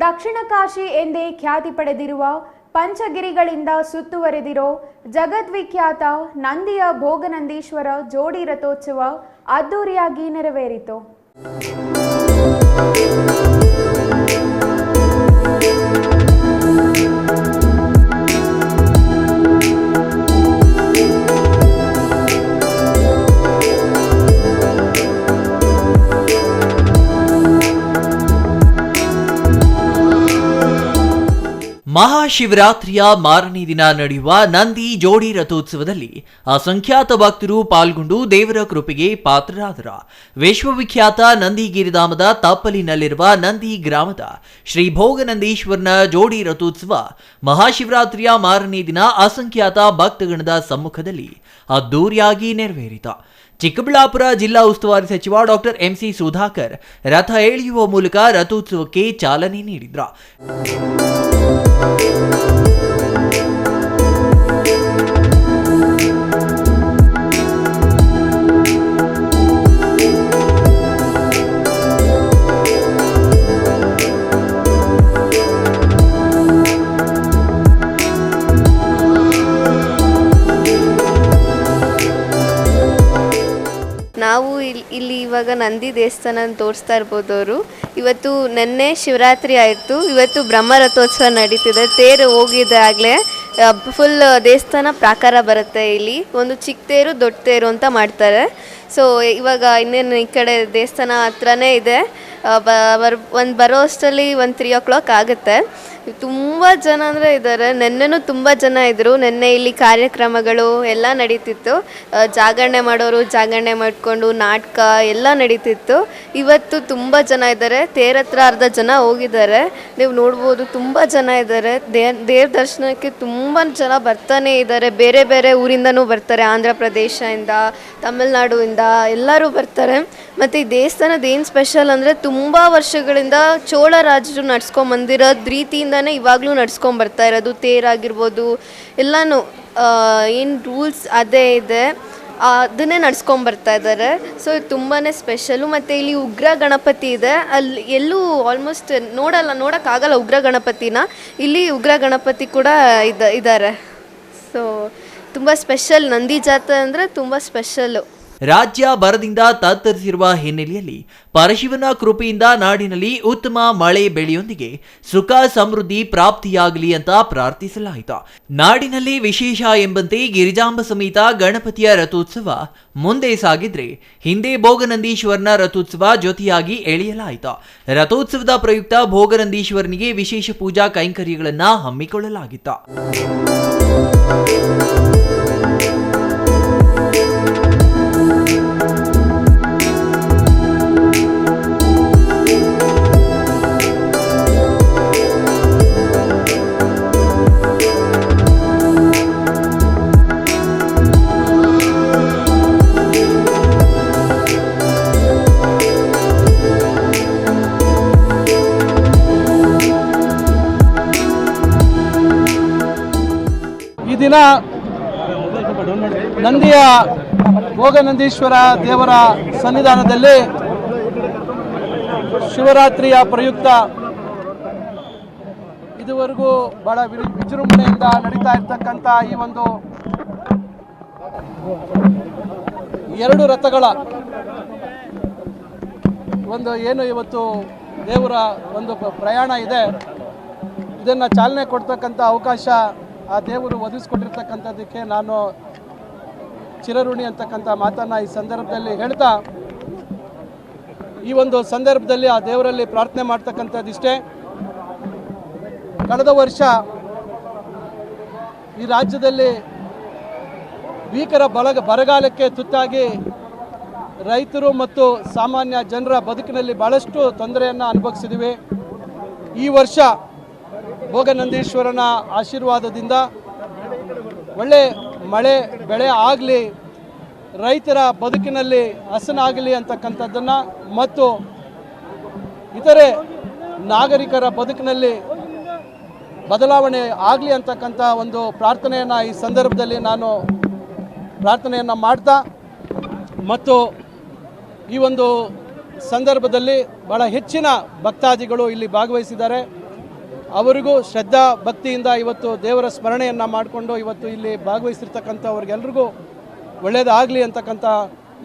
ದಕ್ಷಿಣ ಕಾಶಿ ಎಂದೇ ಖ್ಯಾತಿ ಪಡೆದಿರುವ ಪಂಚಗಿರಿಗಳಿಂದ ಸುತ್ತುವರೆದಿರೋ ಜಗದ್ವಿಖ್ಯಾತ ನಂದಿಯ ಭೋಗನಂದೀಶ್ವರ ಜೋಡಿ ರಥೋತ್ಸವ ಅದ್ದೂರಿಯಾಗಿ ನೆರವೇರಿತು. ಮಹಾಶಿವರಾತ್ರಿಯ ಮಾರನೇ ದಿನ ನಡೆಯುವ ನಂದಿ ಜೋಡಿ ರಥೋತ್ಸವದಲ್ಲಿ ಅಸಂಖ್ಯಾತ ಭಕ್ತರು ಪಾಲ್ಗೊಂಡು ದೇವರ ಕೃಪೆಗೆ ಪಾತ್ರರಾದರ. ವಿಶ್ವವಿಖ್ಯಾತ ನಂದಿಗಿರಿಧಾಮದ ತಪ್ಪಲಿನಲ್ಲಿರುವ ನಂದಿ ಗ್ರಾಮದ ಶ್ರೀ ಭೋಗನಂದೀಶ್ವರನ ಜೋಡಿ ರಥೋತ್ಸವ ಮಹಾಶಿವರಾತ್ರಿಯ ಮಾರನೇ ದಿನ ಅಸಂಖ್ಯಾತ ಭಕ್ತಗಣದ ಸಮ್ಮುಖದಲ್ಲಿ ಅದ್ದೂರಿಯಾಗಿ ನೆರವೇರಿತು. ಚಿಕ್ಕಬಳ್ಳಾಪುರ ಜಿಲ್ಲಾ ಉಸ್ತುವಾರಿ ಸಚಿವ ಡಾಕ್ಟರ್ ಎಂಸಿ ಸುಧಾಕರ್ ರಥ ಎಳೆಯುವ ಮೂಲಕ ರಥೋತ್ಸವಕ್ಕೆ ಚಾಲನೆ ನೀಡಿದ್ರು. ನಾವು ಇಲ್ಲಿ ಇವಾಗ ನಂದಿ ದೇವಸ್ಥಾನ ತೋರಿಸ್ತಾ ಇರ್ಬೋದು. ಇವತ್ತು ನೆನ್ನೆ ಶಿವರಾತ್ರಿ ಆಯಿತು, ಇವತ್ತು ಬ್ರಹ್ಮ ರಥೋತ್ಸವ ನಡೀತಿದೆ. ತೇರು ಹೋಗಿದೆ ಆಗಲೇ, ಫುಲ್ ದೇವಸ್ಥಾನ ಪ್ರಾಕಾರ ಬರುತ್ತೆ. ಇಲ್ಲಿ ಒಂದು ಚಿಕ್ಕ ತೇರು ದೊಡ್ಡ ತೇರು ಅಂತ ಮಾಡ್ತಾರೆ. ಸೊ ಇವಾಗ ಇನ್ನೇನು ಈ ಕಡೆ ದೇವಸ್ಥಾನ ಹತ್ರನೇ ಇದೆ. ಬರೋ ಅಷ್ಟರಲ್ಲಿ 3 o'clock ಆಗುತ್ತೆ. ತುಂಬ ಜನ ಅಂದರೆ ಇದ್ದಾರೆ. ನೆನ್ನೆನೂ ತುಂಬ ಜನ ಇದ್ದರು. ನೆನ್ನೆ ಇಲ್ಲಿ ಕಾರ್ಯಕ್ರಮಗಳು ಎಲ್ಲ ನಡೀತಿತ್ತು. ಜಾಗರಣೆ ಮಾಡೋರು ಜಾಗರಣೆ ಮಾಡಿಕೊಂಡು ನಾಟಕ ಎಲ್ಲ ನಡೀತಿತ್ತು. ಇವತ್ತು ತುಂಬ ಜನ ಇದ್ದಾರೆ. ತೇರ ಹತ್ರ ಅರ್ಧ ಜನ ಹೋಗಿದ್ದಾರೆ. ನೀವು ನೋಡ್ಬೋದು, ತುಂಬ ಜನ ಇದ್ದಾರೆ. ದೇವ್ರ ದರ್ಶನಕ್ಕೆ ತುಂಬ ಜನ ಬರ್ತಾನೆ ಇದ್ದಾರೆ. ಬೇರೆ ಬೇರೆ ಊರಿಂದನೂ ಬರ್ತಾರೆ. ಆಂಧ್ರ ಪ್ರದೇಶದಿಂದ, ತಮಿಳ್ನಾಡುವಿಂದ ಎಲ್ಲರೂ ಬರ್ತಾರೆ. ಮತ್ತು ಈ ದೇವಸ್ಥಾನದ ಏನು ಸ್ಪೆಷಲ್ ಅಂದರೆ, ತುಂಬ ವರ್ಷಗಳಿಂದ ಚೋಳ ರಾಜರು ನಡ್ಸ್ಕೊಂಬಂದಿರೋದು ರೀತಿಯಿಂದನೇ ಇವಾಗಲೂ ನಡ್ಸ್ಕೊಂಬರ್ತಾ ಇರೋದು. ತೇರಾಗಿರ್ಬೋದು ಎಲ್ಲನೂ ಏನು ರೂಲ್ಸ್ ಅದೇ ಇದೆ, ಅದನ್ನೇ ನಡ್ಸ್ಕೊಂಬರ್ತಾ ಇದ್ದಾರೆ. ಸೊ ಇದು ತುಂಬಾ ಸ್ಪೆಷಲು. ಮತ್ತು ಇಲ್ಲಿ ಉಗ್ರ ಗಣಪತಿ ಇದೆ. ಅಲ್ಲಿ ಎಲ್ಲೂ ಆಲ್ಮೋಸ್ಟ್ ನೋಡೋಕ್ಕಾಗಲ್ಲ ಉಗ್ರ ಗಣಪತಿನ. ಇಲ್ಲಿ ಉಗ್ರ ಗಣಪತಿ ಕೂಡ ಇದ್ದಾರೆ. ಸೊ ತುಂಬ ಸ್ಪೆಷಲ್. ನಂದಿ ಜಾತ್ರೆ ಅಂದರೆ ತುಂಬ ಸ್ಪೆಷಲ್ಲು. ರಾಜ್ಯ ಬರದಿಂದ ತತ್ತರಿಸಿರುವ ಹಿನ್ನೆಲೆಯಲ್ಲಿ ಪರಶಿವನ ಕೃಪೆಯಿಂದ ನಾಡಿನಲ್ಲಿ ಉತ್ತಮ ಮಳೆ ಬೆಳೆಯೊಂದಿಗೆ ಸುಖ ಸಮೃದ್ಧಿ ಪ್ರಾಪ್ತಿಯಾಗಲಿ ಅಂತ ಪ್ರಾರ್ಥಿಸಲಾಯಿತು. ನಾಡಿನಲ್ಲಿ ವಿಶೇಷ ಎಂಬಂತೆ ಗಿರಿಜಾಂಬ ಸಮೇತ ಗಣಪತಿಯ ರಥೋತ್ಸವ ಮುಂದೆ ಸಾಗಿದ್ರೆ, ಹಿಂದೆ ಭೋಗನಂದೀಶ್ವರನ ರಥೋತ್ಸವ ಜೊತೆಯಾಗಿ ಎಳೆಯಲಾಯಿತು. ರಥೋತ್ಸವದ ಪ್ರಯುಕ್ತ ಭೋಗನಂದೀಶ್ವರನಿಗೆ ವಿಶೇಷ ಪೂಜಾ ಕೈಂಕರ್ಯಗಳನ್ನು ಹಮ್ಮಿಕೊಳ್ಳಲಾಗಿತ್ತು. ಈ ದಿನ ನಂದಿಯ ಭೋಗನಂದೀಶ್ವರ ದೇವರ ಸನ್ನಿಧಾನದಲ್ಲಿ ಶಿವರಾತ್ರಿಯ ಪ್ರಯುಕ್ತ ಇದುವರೆಗೂ ಬಹಳ ವಿಜೃಂಭಣೆಯಿಂದ ನಡೀತಾ ಇರ್ತಕ್ಕಂಥ ಈ ಒಂದು 2 ರಥಗಳ ಒಂದು ಏನು ಇವತ್ತು ದೇವರ ಒಂದು ಪ್ರಯಾಣ ಇದೆ, ಇದನ್ನು ಚಾಲನೆ ಕೊಡ್ತಕ್ಕಂಥ ಅವಕಾಶ ಆ ದೇವರು ಒದಗಿಸ್ಕೊಟ್ಟಿರ್ತಕ್ಕಂಥದ್ದಕ್ಕೆ ನಾನು ಚಿರಋಣಿ ಅಂತಕ್ಕಂಥ ಮಾತನ್ನು ಈ ಸಂದರ್ಭದಲ್ಲಿ ಹೇಳ್ತಾ, ಈ ಒಂದು ಸಂದರ್ಭದಲ್ಲಿ ಆ ದೇವರಲ್ಲಿ ಪ್ರಾರ್ಥನೆ ಮಾಡ್ತಕ್ಕಂಥದ್ದಿಷ್ಟೇ. ಕಳೆದ ವರ್ಷ ಈ ರಾಜ್ಯದಲ್ಲಿ ಭೀಕರ ಬರಗಾಲಕ್ಕೆ ತುತ್ತಾಗಿ ರೈತರು ಮತ್ತು ಸಾಮಾನ್ಯ ಜನರ ಬದುಕಿನಲ್ಲಿ ಭಾಳಷ್ಟು ತೊಂದರೆಯನ್ನು ಅನುಭವಿಸಿದ್ದೀವಿ. ಈ ವರ್ಷ ಭೋಗನಂದೀಶ್ವರನ ಆಶೀರ್ವಾದದಿಂದ ಒಳ್ಳೆ ಮಳೆ ಬೆಳೆ ಆಗಲಿ, ರೈತರ ಬದುಕಿನಲ್ಲಿ ಹಸನಾಗಲಿ ಅಂತಕ್ಕಂಥದ್ದನ್ನು ಮತ್ತು ಇತರೆ ನಾಗರಿಕರ ಬದುಕಿನಲ್ಲಿ ಬದಲಾವಣೆ ಆಗಲಿ ಅಂತಕ್ಕಂಥ ಒಂದು ಪ್ರಾರ್ಥನೆಯನ್ನು ಈ ಸಂದರ್ಭದಲ್ಲಿ ನಾನು ಪ್ರಾರ್ಥನೆಯನ್ನು ಮಾಡ್ತಾ, ಮತ್ತು ಈ ಒಂದು ಸಂದರ್ಭದಲ್ಲಿ ಬಹಳ ಹೆಚ್ಚಿನ ಭಕ್ತಾದಿಗಳು ಇಲ್ಲಿ ಭಾಗವಹಿಸಿದ್ದಾರೆ. ಅವರಿಗೂ ಶ್ರದ್ಧಾ ಭಕ್ತಿಯಿಂದ ಇವತ್ತು ದೇವರ ಸ್ಮರಣೆಯನ್ನು ಮಾಡಿಕೊಂಡು ಇವತ್ತು ಇಲ್ಲಿ ಭಾಗವಹಿಸಿರ್ತಕ್ಕಂಥವ್ರಿಗೆಲ್ರಿಗೂ ಒಳ್ಳೆಯದಾಗಲಿ ಅಂತಕ್ಕಂಥ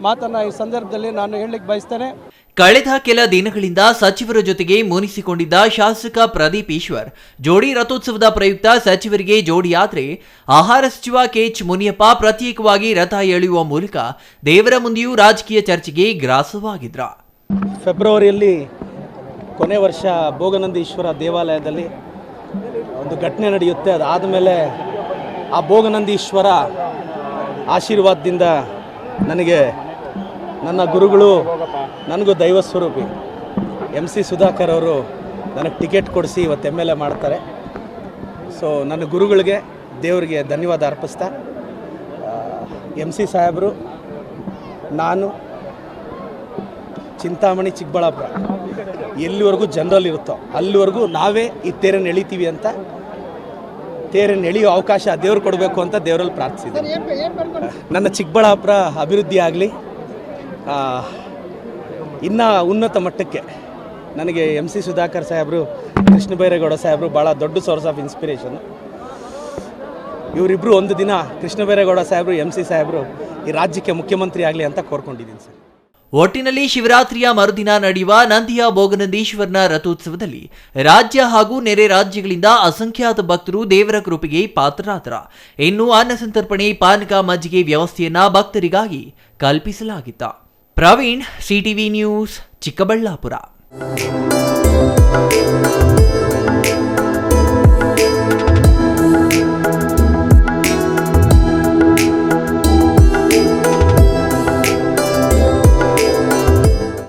ಮಾತನ್ನು ಈ ಸಂದರ್ಭದಲ್ಲಿ ನಾನು ಹೇಳಲಿಕ್ಕೆ ಬಯಸ್ತೇನೆ. ಕಳೆದ ಕೆಲ ದಿನಗಳಿಂದ ಸಚಿವರ ಜೊತೆಗೆ ಮುನಿಸಿಕೊಂಡಿದ್ದ ಶಾಸಕ ಪ್ರದೀಪ್ ಈಶ್ವರ್ ಜೋಡಿ ರಥೋತ್ಸವದ ಪ್ರಯುಕ್ತ ಸಚಿವರಿಗೆ ಜೋಡಿಯಾದರೆ ಆಹಾರ ಸಚಿವ ಕೆಎಚ್ ಮುನಿಯಪ್ಪ ಪ್ರತ್ಯೇಕವಾಗಿ ರಥ ಎಳೆಯುವ ಮೂಲಕ ದೇವರ ಮುಂದೆಯೂ ರಾಜಕೀಯ ಚರ್ಚೆಗೆ ಗ್ರಾಸವಾಗಿದ್ರ. ಫೆಬ್ರವರಿಯಲ್ಲಿ ಕೊನೆ ವರ್ಷ ಭೋಗನಂದೀಶ್ವರ ದೇವಾಲಯದಲ್ಲಿ ಒಂದು ಘಟನೆ ನಡೆಯುತ್ತೆ. ಅದಾದ ಮೇಲೆ ಆ ಭೋಗನಂದೀಶ್ವರ ಆಶೀರ್ವಾದದಿಂದ ನನಗೆ ನನ್ನ ಗುರುಗಳು, ನನಗೂ ದೈವ ಸ್ವರೂಪಿ MC ಸುಧಾಕರ್ ಅವರು ನನಗೆ ಟಿಕೆಟ್ ಕೊಡಿಸಿ ಇವತ್ತು MLA ಮಾಡ್ತಾರೆ. ಸೊ ನನ್ನ ಗುರುಗಳಿಗೆ ದೇವರಿಗೆ ಧನ್ಯವಾದ ಅರ್ಪಿಸ್ತಾ, MC ಸಾಹೇಬರು, ನಾನು ಚಿಂತಾಮಣಿ ಚಿಕ್ಕಬಳ್ಳಾಪುರ ಎಲ್ಲಿವರೆಗೂ ಜನರಲ್ ಇರುತ್ತೋ ಅಲ್ಲಿವರೆಗೂ ನಾವೇ ಈ ತೇರನ್ನು ಎಳಿತೀವಿ ಅಂತ, ತೇರನ್ನು ಎಳೆಯೋ ಅವಕಾಶ ದೇವ್ರು ಕೊಡಬೇಕು ಅಂತ ದೇವರಲ್ಲಿ ಪ್ರಾರ್ಥಿಸಿದ್ದೀನಿ. ನನ್ನ ಚಿಕ್ಕಬಳ್ಳಾಪುರ ಅಭಿವೃದ್ಧಿ ಆಗಲಿ, ಇನ್ನೂ ಉನ್ನತ ಮಟ್ಟಕ್ಕೆ ನನಗೆ MC ಸುಧಾಕರ್ ಸಾಹೇಬರು, ಕೃಷ್ಣ ಬೈರೇಗೌಡ ಸಾಹೇಬರು ಭಾಳ ದೊಡ್ಡ ಸೋರ್ಸ್ ಆಫ್ ಇನ್ಸ್ಪಿರೇಷನು. ಇವರಿಬ್ಬರು ಒಂದು ದಿನ ಕೃಷ್ಣ ಬೈರೇಗೌಡ ಸಾಹೇಬರು, MC ಸಾಹೇಬರು ಈ ರಾಜ್ಯಕ್ಕೆ ಮುಖ್ಯಮಂತ್ರಿ ಆಗಲಿ ಅಂತ ಕೋರ್ಕೊಂಡಿದ್ದೀನಿ ಸರ್. ಒಟ್ಟಿನಲ್ಲಿ ಶಿವರಾತ್ರಿಯ ಮರುದಿನ ನಡೆಯುವ ನಂದಿಯ ಭೋಗನಂದೀಶ್ವರನ ರಥೋತ್ಸವದಲ್ಲಿ ರಾಜ್ಯ ಹಾಗೂ ನೆರೆ ರಾಜ್ಯಗಳಿಂದ ಅಸಂಖ್ಯಾತ ಭಕ್ತರು ದೇವರ ಕೃಪೆಗೆ ಪಾತ್ರರಾದರ. ಇನ್ನು ಅನ್ನ ಸಂತರ್ಪಣೆ, ಪಾನಕ, ಮಜ್ಜಿಗೆ ವ್ಯವಸ್ಥೆಯನ್ನ ಭಕ್ತರಿಗಾಗಿ ಕಲ್ಪಿಸಲಾಗಿತ್ತ. Praveen, CTV news, Chikkaballapur.